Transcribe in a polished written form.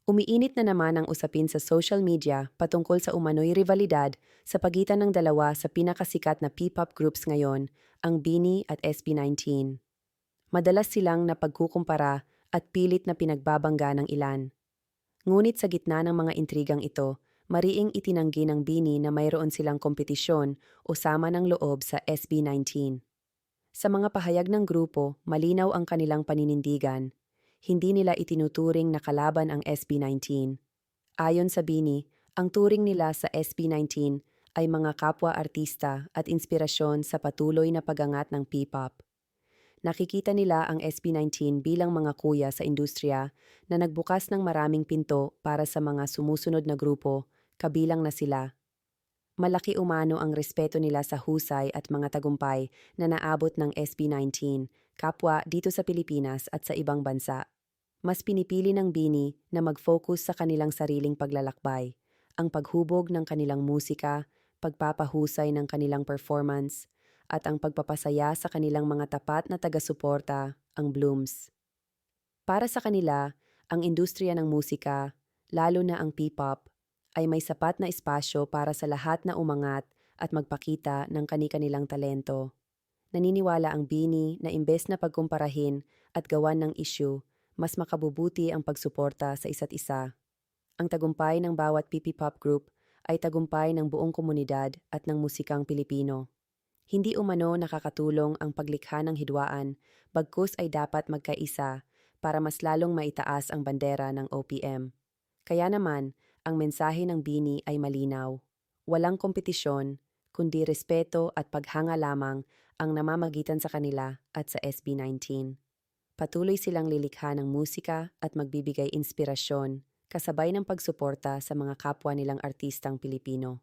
Umiinit na naman ang usapin sa social media patungkol sa umano'y rivalidad sa pagitan ng dalawa sa pinakasikat na P-pop groups ngayon, ang BINI at SB19. Madalas silang napagkukumpara at pilit na pinagbabangga ng ilan. Ngunit sa gitna ng mga intrigang ito, mariing itinanggi ng BINI na mayroon silang kompetisyon o sama ng loob sa SB19. Sa mga pahayag ng grupo, malinaw ang kanilang paninindigan. Hindi nila itinuturing na kalaban ang SB19. Ayon sa BINI, ang turing nila sa SB19 ay mga kapwa-artista at inspirasyon sa patuloy na pagangat ng P-pop. Nakikita nila ang SB19 bilang mga kuya sa industriya na nagbukas ng maraming pinto para sa mga sumusunod na grupo, kabilang na sila. Malaki umano ang respeto nila sa husay at mga tagumpay na naabot ng SB19, kapwa dito sa Pilipinas at sa ibang bansa. Mas pinipili ng BINI na mag-focus sa kanilang sariling paglalakbay, ang paghubog ng kanilang musika, pagpapahusay ng kanilang performance, at ang pagpapasaya sa kanilang mga tapat na taga-suporta, ang Blooms. Para sa kanila, ang industriya ng musika, lalo na ang P-pop, ay may sapat na espasyo para sa lahat na umangat at magpakita ng kani-kanilang talento. Naniniwala ang BINI na imbes na pagkumparahin at gawan ng issue, mas makabubuti ang pagsuporta sa isa't isa. Ang tagumpay ng bawat PP-pop group ay tagumpay ng buong komunidad at ng musikang Pilipino. Hindi umano nakakatulong ang paglikha ng hidwaan, bagkus ay dapat magkaisa para mas lalong maitaas ang bandera ng OPM. Kaya naman, ang mensahe ng BINI ay malinaw. Walang kompetisyon, kundi respeto at paghanga lamang ang namamagitan sa kanila at sa SB19. Patuloy silang lilikha ng musika at magbibigay inspirasyon, kasabay ng pagsuporta sa mga kapwa nilang artistang Pilipino.